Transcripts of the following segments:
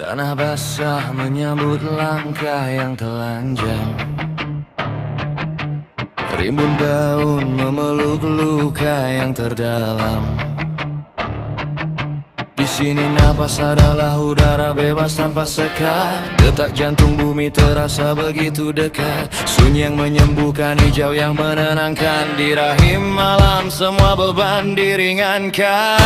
Tanah basah menyambut langkah yang telanjang. Rimbun daun memeluk luka yang terdalam. Di sini napas adalah udara bebas tanpa sekat. Detak jantung bumi terasa begitu dekat. Sunyi yang menyembuhkan, hijau yang menenangkan. Di rahim malam semua beban diringankan.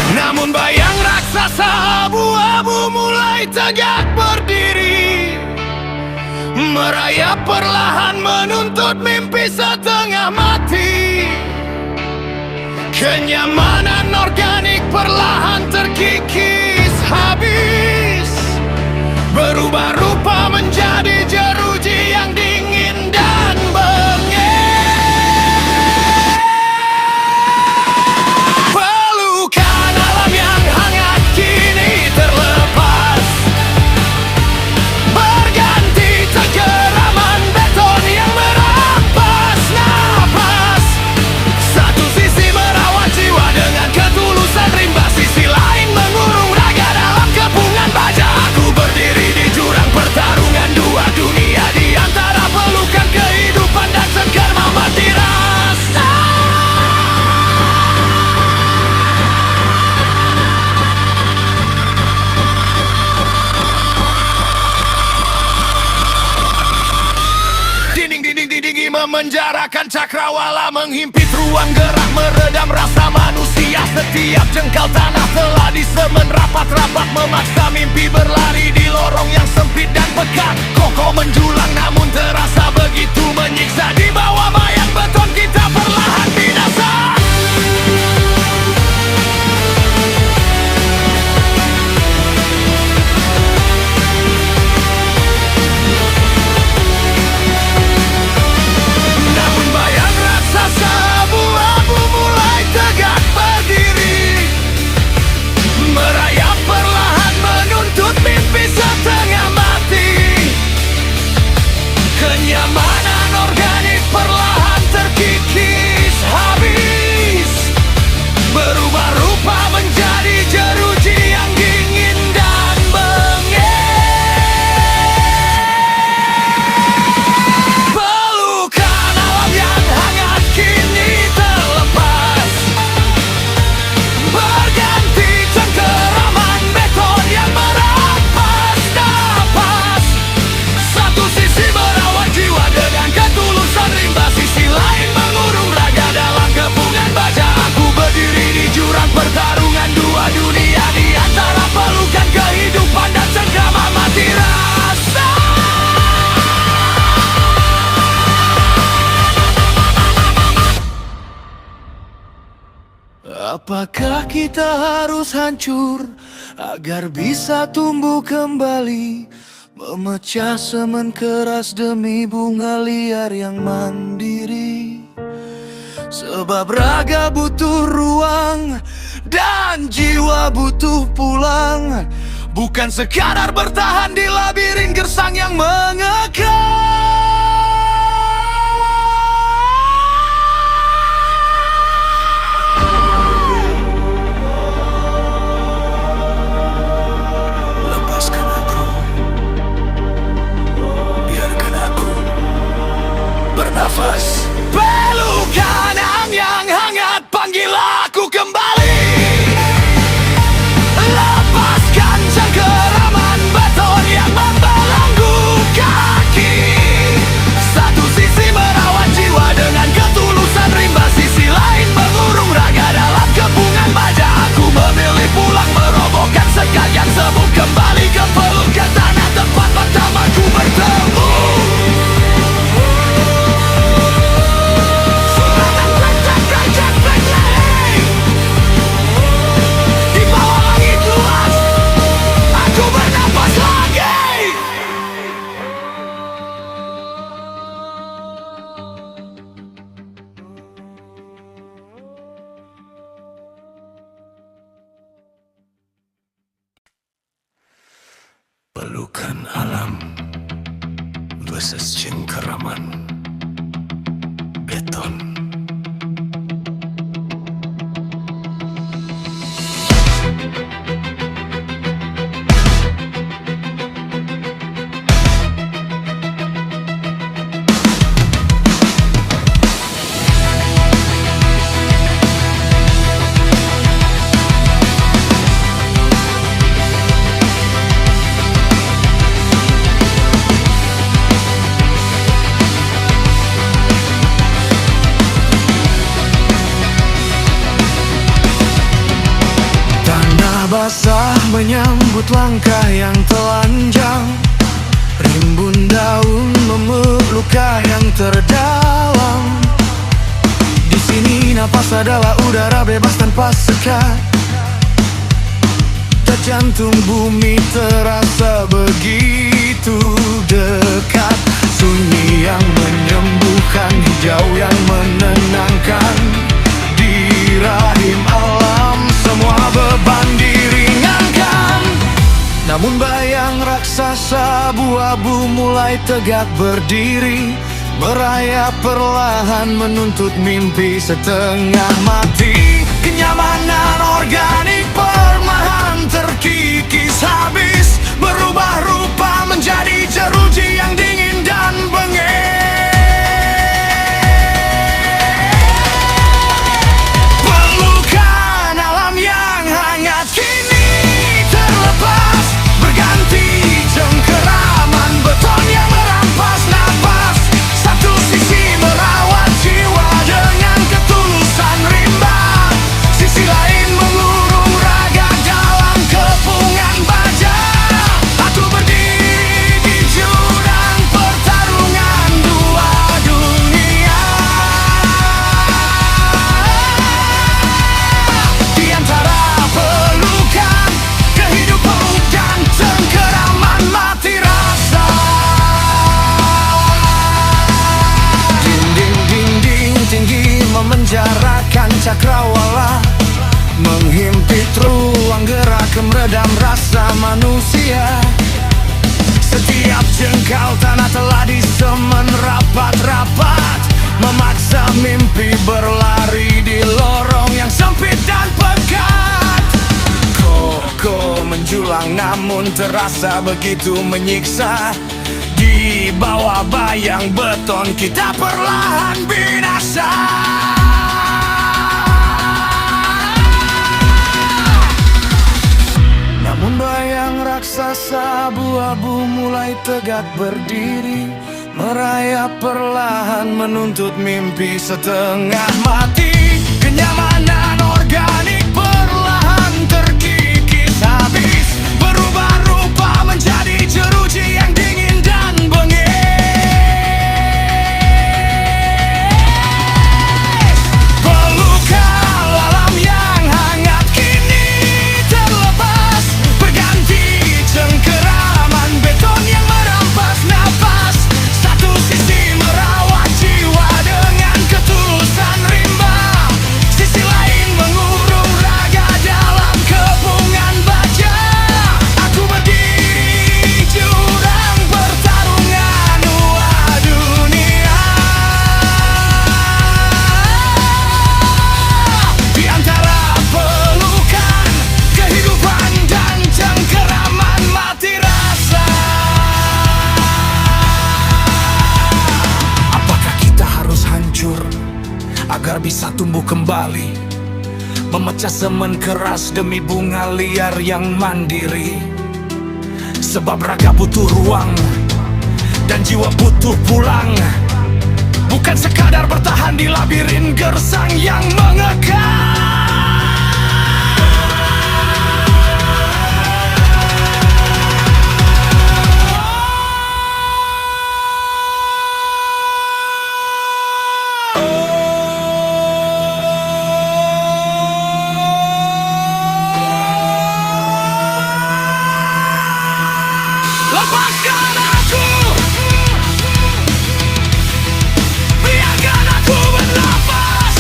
Namun bayang raksasa abu-abu mulai tegak berdiri, merayap perlahan menuntut mimpi setengah mati. Kenyamanan organik perlahan terkikis habis, berubah rupa menjadi jeruji yang dingin dan bengek. Pelukan alam yang hangat kini terlepas, berganti cengkeraman beton yang merampas napas. Satu sisi merawat jiwa dengan ketulusan rimba, sisi lain mengurung raga dalam kepungan baja. Aku berdiri di jurang pertarungan dua dunia, di antara pelukan kehidupan dan cengkerama mati rasa. Dinding-dinding memenjarakan cakrawala, menghimpit ruang gerak, meredam rasa manusia. Setiap jengkal tanah telah disemen rapat-rapat, memaksa mimpi berlari di lorong yang sempit dan pekat. Kokoh menjulang namun terasa begitu menyiksa. Di bawah bayang beton kita perlahan binasa. Namun bayang raksasa abu-abu mulai tegak berdiri, merayap perlahan menuntut mimpi setengah mati. Kenyamanan organik perlahan terkikis habis, berubah rupa menjadi jeruji yang dingin dan bengek. Pelukan alam yang hangat kini terlepas, berganti cengkeraman beton yang merampas napas. Satu sisi merawat jiwa dengan ketulusan rimba, sisi lain mengurung raga dalam kepungan baja. Aku berdiri di jurang pertarungan dua dunia, di antara pelukan kehidupan dan cengkrama mati rasa. Apakah kita harus hancur agar bisa tumbuh kembali, memecah semen keras demi bunga liar yang mandiri? Sebab raga butuh ruang dan jiwa butuh pulang, bukan sekadar bertahan di labirin gersang yang mengekang. Lepaskan aku, biarkan aku bernafas. Pelukan yang hangat, panggil aku kembali. Lepaskan cengkeraman beton yang membelenggu kaki. Satu sisi merawat jiwa dengan ketulusan rimba, sisi lain mengurung raga dalam kepungan baja. Aku memilih pulang, merobohkan sekat yang semu, kembali ke pelukan tanah tempat pertama ku bertemu. Di bawah langit luas, aku bernapas lagi. Pelukan alam versus cengkeraman beton. menyambut langkah yang telanjang. Rimbun daun memeluk luka yang terdalam. Di sini napas adalah udara bebas tanpa sekat. Jantung bumi terasa begitu dekat. Sunyi yang menyembuhkan, hijau yang menenangkan. Di rahim alam semua beban diringankan. Namun bayang raksasa abu-abu mulai tegak berdiri, merayap perlahan menuntut mimpi setengah mati. Kenyamanan organik perlahan terkikis habis, berubah rupa menjadi jeruji yang dingin dan bengek. Pelukan alam yang hangat kini terlepas, berganti cengkeraman beton yang merampas napas. Satu sisi merawat jiwa dengan ketulusan rimba, sisi lain mengurung raga dalam kepungan baja. Aku berdiri di jurang pertarungan dua dunia. Di antara pelukan kehidupan dan cengkeraman mati rasa. Dinding-dinding tinggi memenjarakan cakrawala, menghimpit ruang gerak meredam rasa manusia. Setiap jengkal tanah telah disemen rapat-rapat, memaksa mimpi berlari di lorong yang sempit dan pekat. Kokoh menjulang namun terasa begitu menyiksa. Di bawah bayang beton kita perlahan binasa. Namun bayang raksasa abu-abu mulai tegak berdiri, merayap perlahan menuntut mimpi setengah mati. Kenyamanan organik perlahan terkikis habis, berubah rupa menjadi jeruji yang dingin dan bengek. Pelukan alam yang hangat kini terlepas, berganti cengkeraman beton yang merampas napas. Satu sisi merawat jiwa dengan ketulusan rimba, sisi lain mengurung raga dalam kepungan baja. Aku berdiri di jurang pertarungan dua dunia. Di antara pelukan kehidupan dan cengkeraman mati rasa. Apakah kita harus hancur agar bisa tumbuh kembali, memecah semen keras demi bunga liar yang mandiri? Sebab raga butuh ruang dan jiwa butuh pulang, bukan sekadar bertahan di labirin gersang yang mengekang. Lepaskan aku, biarkan aku bernafas.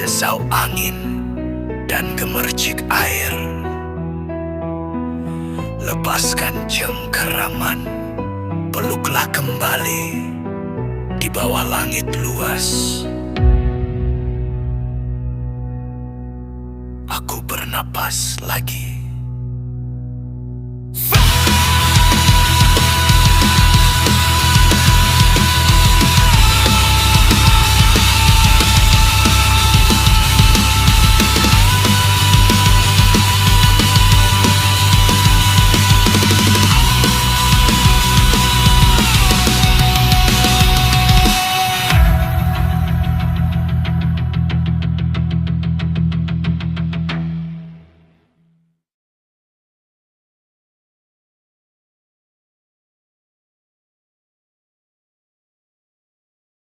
desau angin dan gemercik air. Lepaskan cengkeraman, peluklah kembali di bawah langit luas. Aku bernapas lagi.